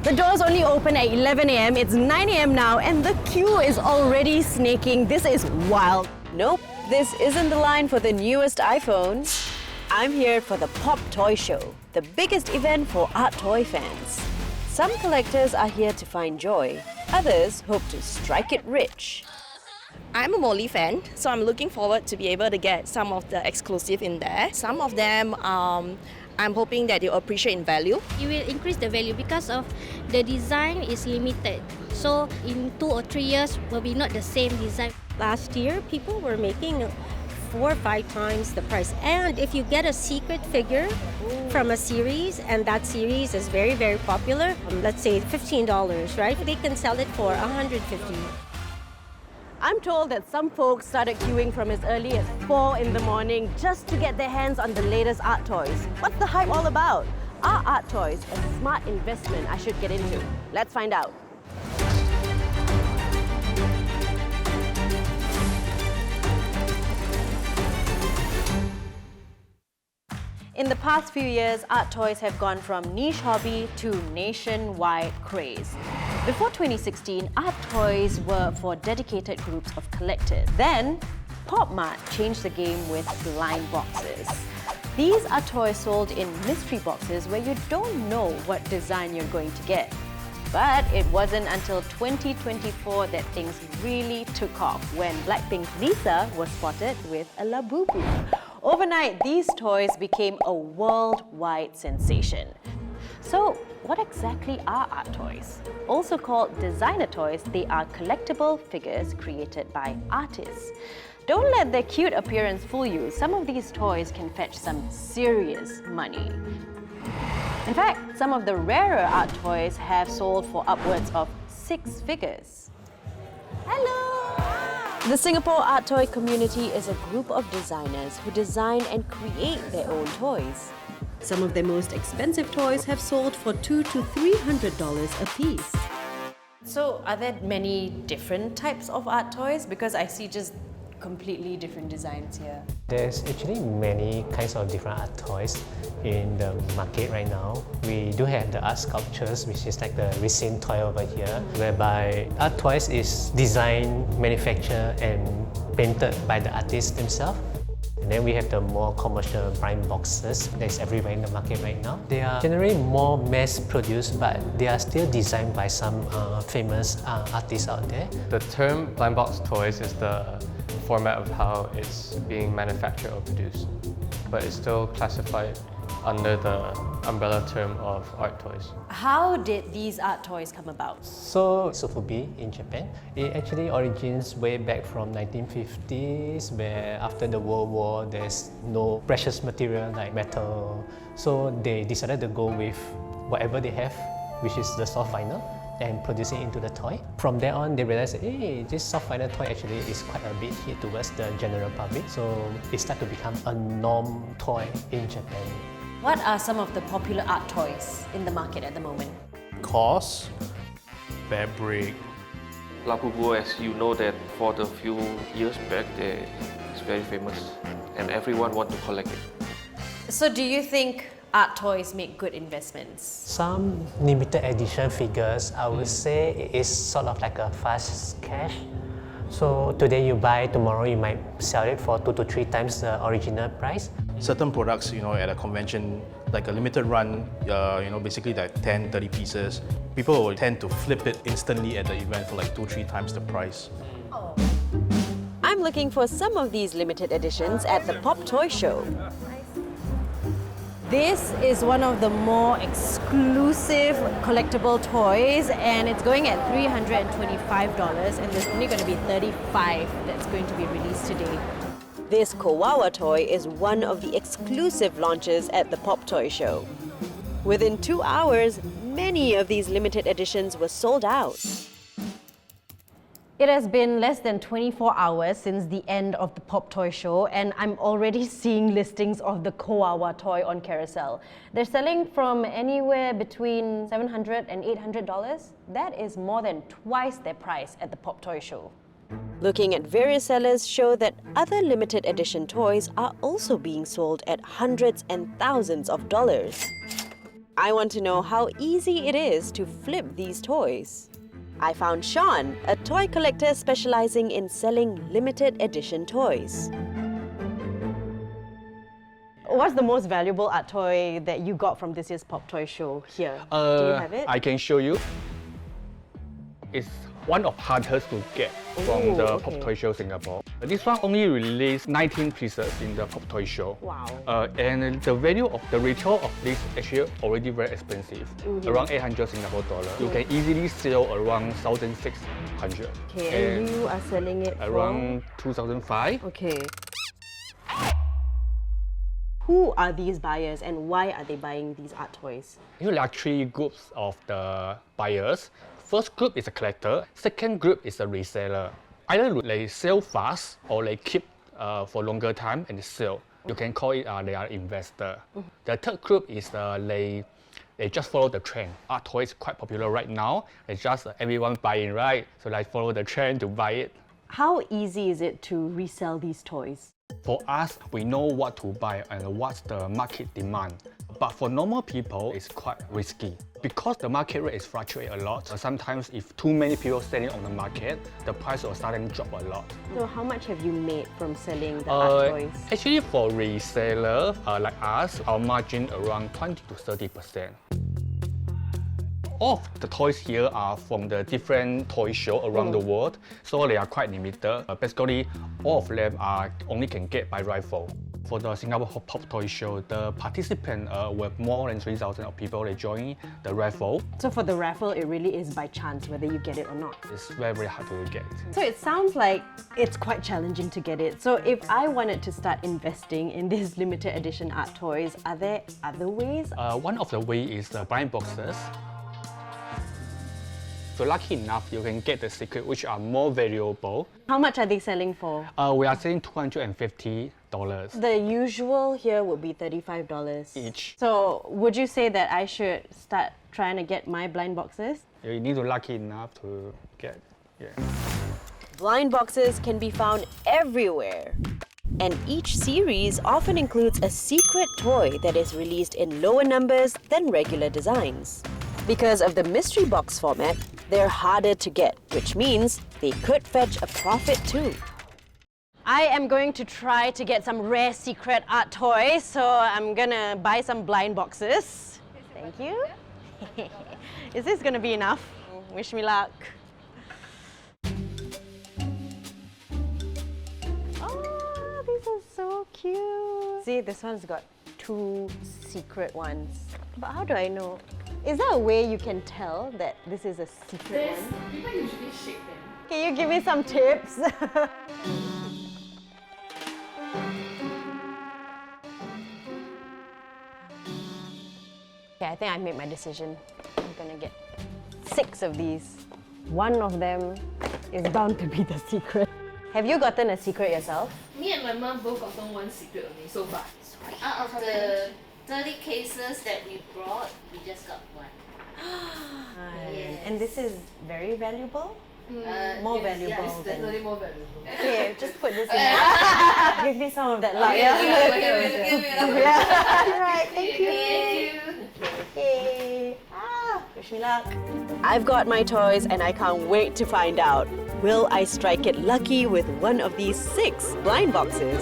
The doors only open at 11 a.m. It's 9 a.m. now and the queue is already snaking. This is wild. Nope, this isn't the line for the newest iPhone. I'm here for the Pop Toy Show, the biggest event for art toy fans. Some collectors are here to find joy. Others hope to strike it rich. I'm a Molly fan, so I'm looking forward to be able to get some of the exclusive in there. Some of them, I'm hoping that they'll appreciate in value. You will increase the value because of the design is limited. So in 2 or 3 years will be not the same design. Last year, people were making 4 or 5 times the price. And if you get a secret figure from a series, and that series is very, very popular, let's say $15, right? They can sell it for $150. I'm told that some folks started queuing from as early as 4 in the morning just to get their hands on the latest art toys. What's the hype all about? Are art toys a smart investment I should get into? Let's find out. In the past few years, art toys have gone from niche hobby to nationwide craze. Before 2016, art toys were for dedicated groups of collectors. Then, Pop Mart changed the game with blind boxes. These are toys sold in mystery boxes where you don't know what design you're going to get. But it wasn't until 2024 that things really took off when Blackpink's Lisa was spotted with a Labubu. Overnight, these toys became a worldwide sensation. So, what exactly are art toys? Also called designer toys, they are collectible figures created by artists. Don't let their cute appearance fool you. Some of these toys can fetch some serious money. In fact, some of the rarer art toys have sold for upwards of 6 figures. Hello! The Singapore art toy community is a group of designers who design and create their own toys. Some of their most expensive toys have sold for $200 to $300 a piece. So, are there many different types of art toys? Because I see just completely different designs here. There's actually many kinds of different art toys in the market right now. We do have the art sculptures, which is like the resin toy over here, whereby art toys is designed, manufactured and painted by the artists themselves. And then we have the more commercial blind boxes that's everywhere in the market right now. They are generally more mass-produced, but they are still designed by some famous artists out there. The term blind box toys is the format of how it's being manufactured or produced, but it's still classified under the umbrella term of art toys. How did these art toys come about? So, Sofubi in Japan, it actually origins way back from 1950s, where after the World War, there's no precious material like metal. So they decided to go with whatever they have, which is the soft vinyl, and produce it into the toy. From there on, they realized that, hey, this soft vinyl toy actually is quite a bit hit towards the general public. So it started to become a norm toy in Japan. What are some of the popular art toys in the market at the moment? Cost, fabric. Labubu, as you know, that for the few years back, it's very famous and everyone wants to collect it. So do you think art toys make good investments? Some limited edition figures, I would say it is sort of like a fast cash. So today you buy, tomorrow you might sell it for 2 to 3 times the original price. Certain products, at a convention, like a limited run, basically like 10, 30 pieces, people will tend to flip it instantly at the event for like 2, 3 times the price. I'm looking for some of these limited editions at the Pop Toy Show. This is one of the more exclusive collectible toys and it's going at $325 and there's only going to be 35 that's going to be released today. This Kawawa toy is one of the exclusive launches at the Pop Toy Show. Within 2 hours, many of these limited editions were sold out. It has been less than 24 hours since the end of the Pop Toy Show and I'm already seeing listings of the Kawawa toy on Carousel. They're selling from anywhere between $700 and $800. That is more than twice their price at the Pop Toy Show. Looking at various sellers show that other limited edition toys are also being sold at hundreds and thousands of dollars. I want to know how easy it is to flip these toys. I found Sean, a toy collector specializing in selling limited edition toys. What's the most valuable art toy that you got from this year's Pop Toy Show here? Do you have it? I can show you. It's one of hardest to get from the Pop Toy Show Singapore. This one only released 19 pieces in the Pop Toy Show. Wow. And the value of the retail of this actually already very expensive, around 800 Singapore dollar. You can easily sell around 1,600. Okay, and you are selling it around 2,005. Okay. Who are these buyers and why are they buying these art toys? There are three groups of the buyers. First group is a collector. Second group is a reseller. Either they sell fast or they keep for longer time and sell. You can call it they are investor. The third group is they just follow the trend. Art toy is quite popular right now. It's just everyone buying, right? So they follow the trend to buy it. How easy is it to resell these toys? For us, we know what to buy and what's the market demand. But for normal people, it's quite risky. Because the market rate is fluctuate a lot, sometimes if too many people selling on the market, the price will suddenly drop a lot. So how much have you made from selling the art toys? Actually, for reseller like us, our margin around 20 to 30%. All of the toys here are from the different toy show around the world, so they are quite limited. Basically, all of them are only can get by rifle. For the Singapore Pop Toy Show, the participants were more than 3,000 of people that joined the raffle. So for the raffle, it really is by chance whether you get it or not? It's very, very hard to get. So it sounds like it's quite challenging to get it. So if I wanted to start investing in these limited edition art toys, are there other ways? One of the ways is the blind boxes. So lucky enough, you can get the secret, which are more valuable. How much are they selling for? We are selling $250. The usual here would be $35 each. So would you say that I should start trying to get my blind boxes? You need to be lucky enough to get, yeah. Blind boxes can be found everywhere. And each series often includes a secret toy that is released in lower numbers than regular designs. Because of the mystery box format, they're harder to get, which means they could fetch a profit too. I am going to try to get some rare secret art toys, so I'm gonna buy some blind boxes. Thank you. Is this gonna be enough? Wish me luck. Oh, these are so cute. See, this one's got 2 secret ones. But how do I know? Is there a way you can tell that this is a secret one? People usually shake them. Can you give me some tips? Okay, I think I've made my decision. I'm gonna get 6 of these. One of them is bound to be the secret. Have you gotten a secret yourself? Me and my mom both gotten one secret only so far. Out of the 30 cases that we brought, we just got one. Yes. And this is very valuable? More valuable Yeah, it's than... definitely more valuable. Okay, just put this in. Give me some of that luck. Right, thank you. Okay. Wish me luck. I've got my toys and I can't wait to find out. Will I strike it lucky with one of these 6 blind boxes?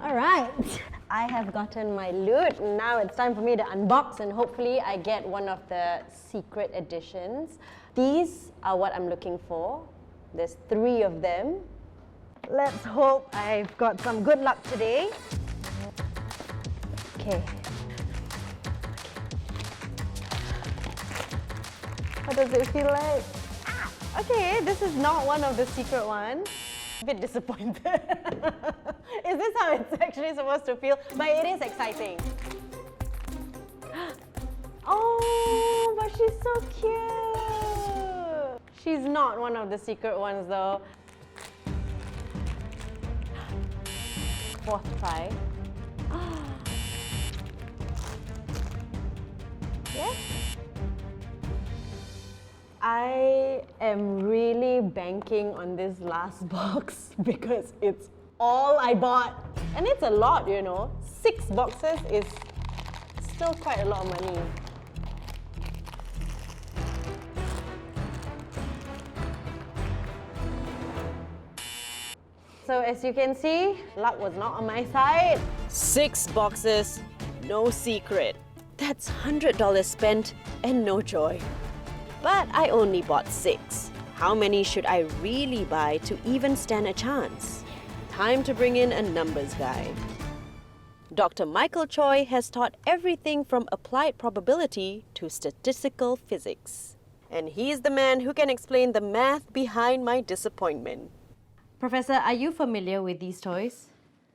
Alright, I have gotten my loot. Now it's time for me to unbox and hopefully I get one of the secret editions. These are what I'm looking for. There's 3 of them. Let's hope I've got some good luck today. Okay. What does it feel like? Okay, this is not one of the secret ones. A bit disappointed. Is this how it's actually supposed to feel? But it is exciting. Oh, but she's so cute. She's not one of the secret ones though. 4th try. guess? I am really banking on this last box because it's all I bought. And it's a lot, you know. 6 boxes is still quite a lot of money. So as you can see, luck was not on my side. 6 boxes, no secret. That's $100 spent and no joy. But I only bought 6. How many should I really buy to even stand a chance? Time to bring in a numbers guy. Dr. Michael Choi has taught everything from applied probability to statistical physics. And he's the man who can explain the math behind my disappointment. Professor, are you familiar with these toys?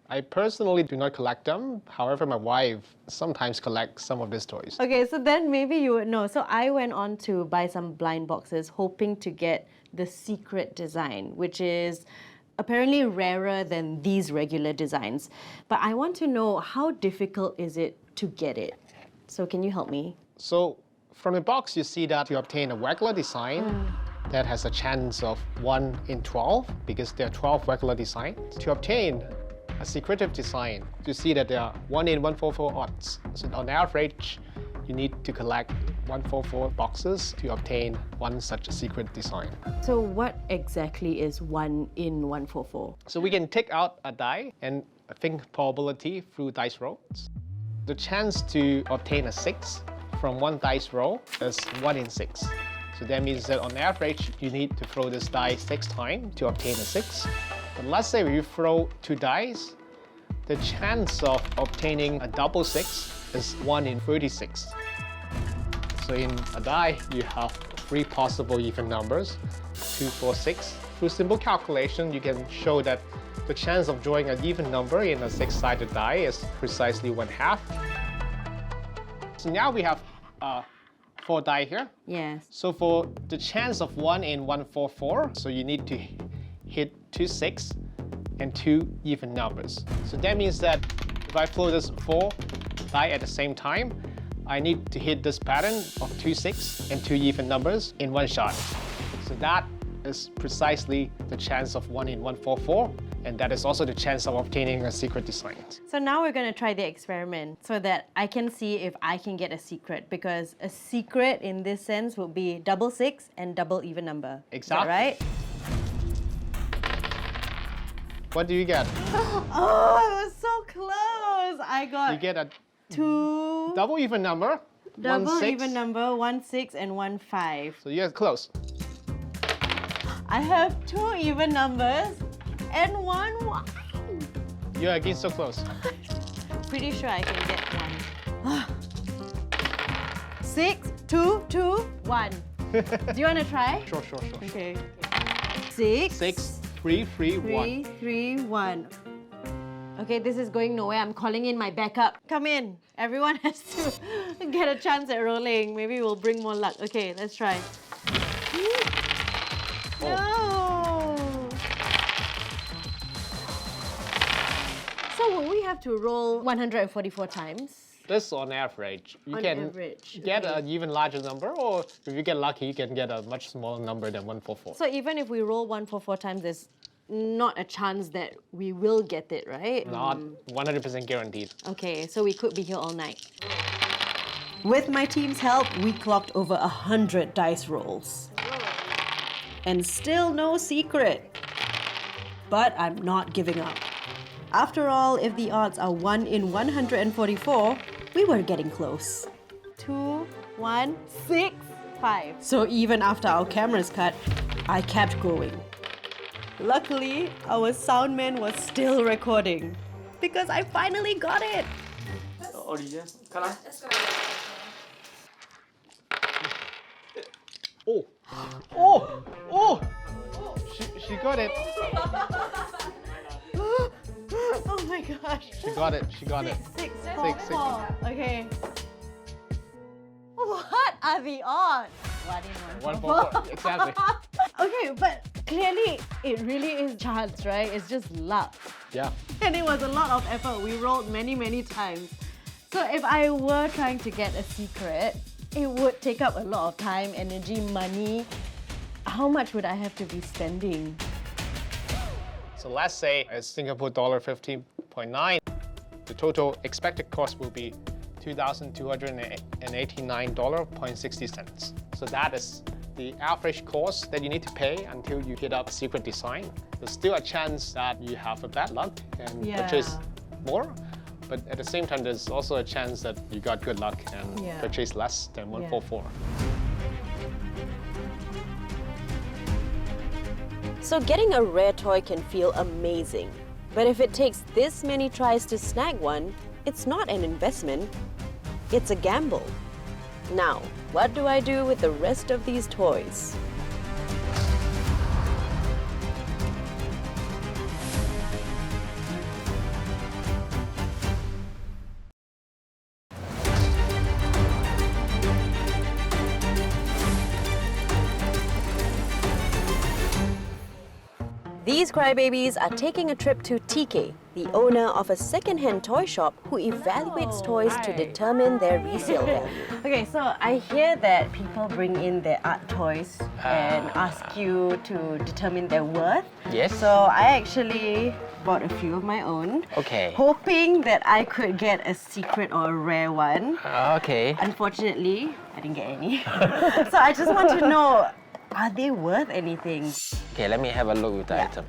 I personally do not collect them. However, my wife sometimes collects some of these toys. Okay, so then maybe you would know. So I went on to buy some blind boxes hoping to get the secret design, which is apparently rarer than these regular designs. But I want to know, how difficult is it to get it? So can you help me? So from the box, you see that you obtain a regular design that has a chance of 1 in 12 because there are 12 regular designs. To obtain a secretive design, you see that there are 1 in 144 odds. So on average, you need to collect 144 boxes to obtain one such secret design. So what exactly is 1 in 144? So we can take out a die and think probability through dice rolls. The chance to obtain a 6 from one dice roll is 1 in 6. So that means that on average, you need to throw this die 6 times to obtain a 6. But let's say you throw 2 dice, the chance of obtaining a double 6 is 1 in 36. So in a die, you have 3 possible even numbers, 2, 4, 6. Through simple calculation, you can show that the chance of drawing an even number in a 6-sided die is precisely 1/2. So now we have 4 die here. Yes. So for the chance of 1 in 144, so you need to hit 2 6 and 2 even numbers. So that means that if I throw this 4 die at the same time, I need to hit this pattern of 2 6 and 2 even numbers in one shot. So that is precisely the chance of 1 in 144, and that is also the chance of obtaining a secret design. So now we're going to try the experiment so that I can see if I can get a secret, because a secret in this sense would be double 6 and double even number. Exactly. Is that right? What do you get? Oh, it was so close! I got You get a 2 double even number, double 1 6. even number, 1 6 and 1 5. So you're close. I have 2 even numbers and 1 1. You're again so close. Pretty sure I can get 1. 6 2 2 1. Do you want to try? Sure. Okay. 6 6 3 3 1. 3 1. Okay, this is going nowhere. I'm calling in my backup. Come in. Everyone has to get a chance at rolling. Maybe we'll bring more luck. Okay, let's try. No! So will we have to roll 144 times? This on average. You On can average, get okay. an even larger number, or if you get lucky, you can get a much smaller number than 144. So even if we roll 144 times, there's not a chance that we will get it, right? Not 100% guaranteed. Okay, so we could be here all night. With my team's help, we clocked over 100 dice rolls. And still no secret. But I'm not giving up. After all, if the odds are 1 in 144, we were getting close. 2, 1, 6, 5. So even after our cameras cut, I kept going. Luckily, our sound man was still recording because I finally got it. Oh! She got it. Oh my gosh. She got it. 6, 6, 6. Okay. What are the odds? 1 in 144. Exactly. Okay, but clearly it really is chance, right? It's just luck. Yeah. And it was a lot of effort. We rolled many times. So if I were trying to get a secret, It would take up a lot of time, energy, money. How much would I have to be spending? So let's say it's Singapore dollar 15.9. The total expected cost will be $2,289.60. So that is the average cost that you need to pay until you hit up secret design. There's still a chance that you have a bad luck and purchase more. But at the same time, there's also a chance that you got good luck and purchase less than 144. So getting a rare toy can feel amazing. But if it takes this many tries to snag one, it's not an investment, it's a gamble. Now, what do I do with the rest of these toys? These crybabies are taking a trip to TK, the owner of a second-hand toy shop who evaluates toys to determine their resale value. Okay, so I hear that people bring in their art toys and ask you to determine their worth. Yes. So I actually bought a few of my own. Okay. Hoping that I could get a secret or a rare one. Okay. Unfortunately, I didn't get any. So I just want to know, are they worth anything? Okay, let me have a look with the item.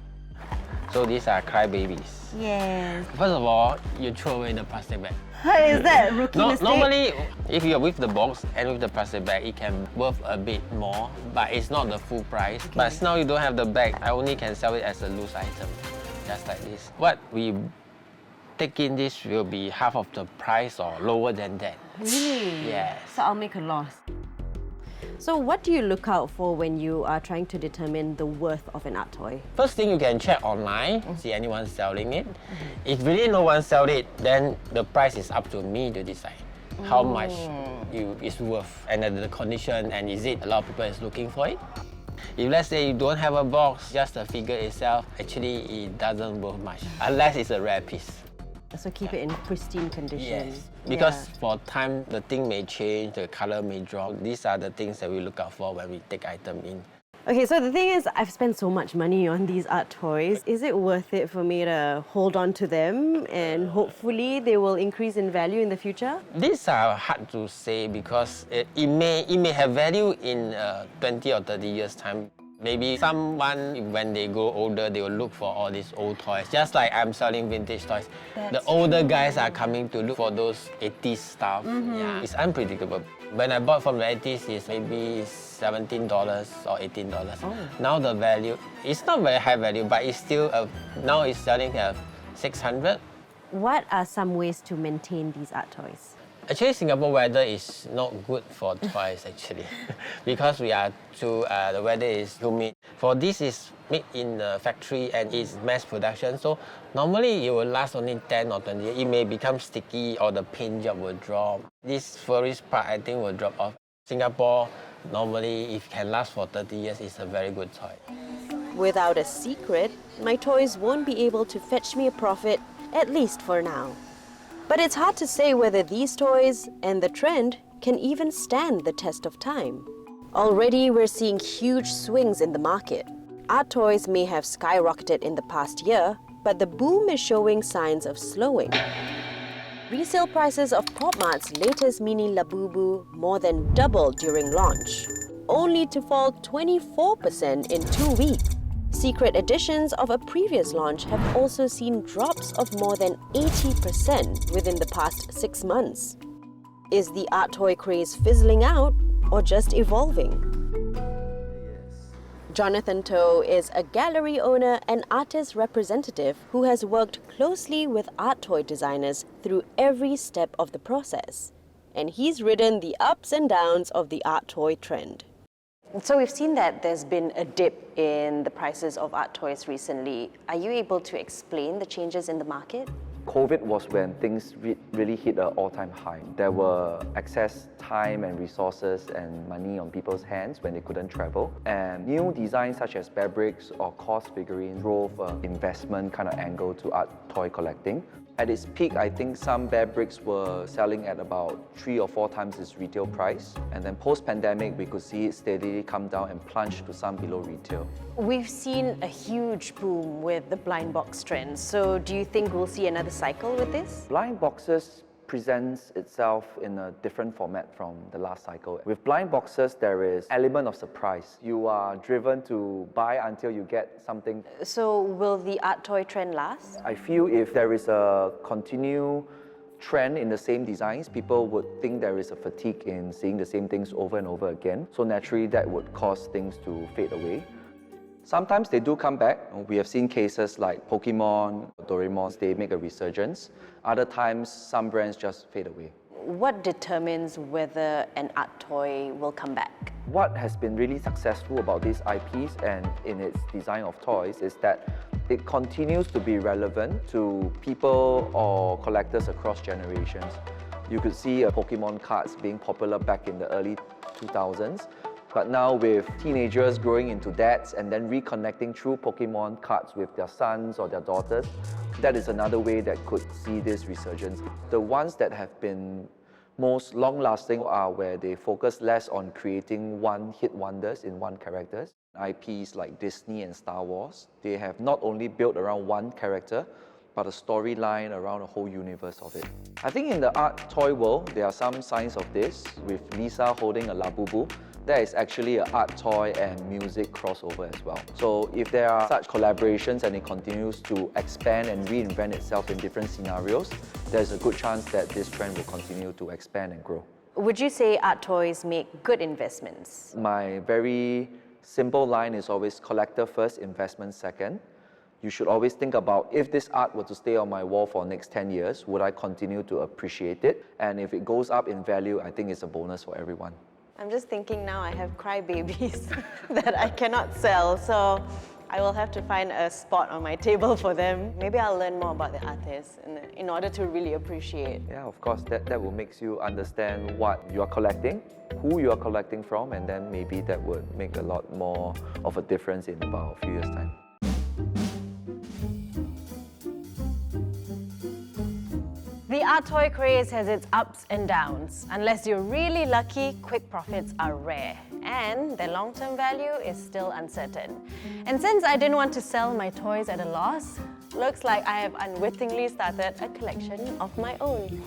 So these are crybabies. Yes. First of all, you throw away the plastic bag. Is that a rookie mistake? Normally, if you're with the box and with the plastic bag, it can worth a bit more, but it's not the full price. Okay. But now you don't have the bag, I only can sell it as a loose item, just like this. What we take in this will be half of the price or lower than that. Really? Yes. So I'll make a loss. So what do you look out for when you are trying to determine the worth of an art toy? First thing, you can check online, see anyone selling it. If really no one sells it, then the price is up to me to decide how much it's worth and the condition, and is it a lot of people is looking for it. If let's say you don't have a box, just the figure itself, actually it doesn't worth much, unless it's a rare piece. So keep it in pristine condition. Yes, because for time, the thing may change, the color may drop. These are the things that we look out for when we take item in. Okay, so the thing is, I've spent so much money on these art toys. Is it worth it for me to hold on to them and hopefully they will increase in value in the future? These are hard to say because it may have value in 20 or 30 years' time. Maybe someone, when they grow older, they will look for all these old toys. Just like I'm selling vintage toys. The older guys are coming to look for those 80s stuff. Yeah, it's unpredictable. When I bought from the 80s, it's maybe $17 or $18. Now the value, it's not very high value, but it's still, now it's selling at $600. What are some ways to maintain these art toys? Actually, Singapore weather is not good for toys actually, because we are the weather is humid. For this is made in a factory and it's mass production, so normally it will last only 10 or 20 years. It may become sticky or the paint job will drop. This furries part I think will drop off. Singapore, normally if it can last for 30 years, it's a very good toy. Without a secret, my toys won't be able to fetch me a profit, at least for now. But it's hard to say whether these toys and the trend can even stand the test of time. Already, we're seeing huge swings in the market. Art toys may have skyrocketed in the past year, but the boom is showing signs of slowing. Resale prices of Pop Mart's latest mini Labubu more than doubled during launch, only to fall 24% in 2 weeks. Secret editions of a previous launch have also seen drops of more than 80% within the past 6 months. Is the art toy craze fizzling out or just evolving? Jonathan Toh is a gallery owner and artist representative who has worked closely with art toy designers through every step of the process. And he's ridden the ups and downs of the art toy trend. So we've seen that there's been a dip in the prices of art toys recently. Are you able to explain the changes in the market? COVID was when things really hit an all-time high. There were excess time and resources and money on people's hands when they couldn't travel. And new designs such as fabrics or cost figurines drove an investment kind of angle to art toy collecting. At its peak, I think some bear bricks were selling at about 3 or 4 times its retail price. And then post-pandemic, we could see it steadily come down and plunge to some below retail. We've seen a huge boom with the blind box trend. So do you think we'll see another cycle with this? Blind boxes presents itself in a different format from the last cycle. With blind boxes, there is element of surprise. You are driven to buy until you get something. So will the art toy trend last? I feel if there is a continued trend in the same designs, people would think there is a fatigue in seeing the same things over and over again. So naturally, that would cause things to fade away. Sometimes they do come back. We have seen cases like Pokemon, Doraemon, they make a resurgence. Other times, some brands just fade away. What determines whether an art toy will come back? What has been really successful about these IPs and in its design of toys is that it continues to be relevant to people or collectors across generations. You could see Pokemon cards being popular back in the early 2000s. But now with teenagers growing into dads and then reconnecting through Pokemon cards with their sons or their daughters, that is another way that could see this resurgence. The ones that have been most long-lasting are where they focus less on creating one-hit wonders in one characters. IPs like Disney and Star Wars, they have not only built around one character, but a storyline around a whole universe of it. I think in the art toy world, there are some signs of this, with Lisa holding a Labubu. That is actually an art toy and music crossover as well. So if there are such collaborations and it continues to expand and reinvent itself in different scenarios, there's a good chance that this trend will continue to expand and grow. Would you say art toys make good investments? My very simple line is always collector first, investment second. You should always think about, if this art were to stay on my wall for the next 10 years, would I continue to appreciate it? And if it goes up in value, I think it's a bonus for everyone. I'm just thinking now I have crybabies that I cannot sell, so I will have to find a spot on my table for them. Maybe I'll learn more about the artists in order to really appreciate. Yeah, of course, that will make you understand what you are collecting, who you are collecting from, and then maybe that would make a lot more of a difference in about a few years' time. The art toy craze has its ups and downs. Unless you're really lucky, quick profits are rare. And their long-term value is still uncertain. And since I didn't want to sell my toys at a loss, looks like I have unwittingly started a collection of my own.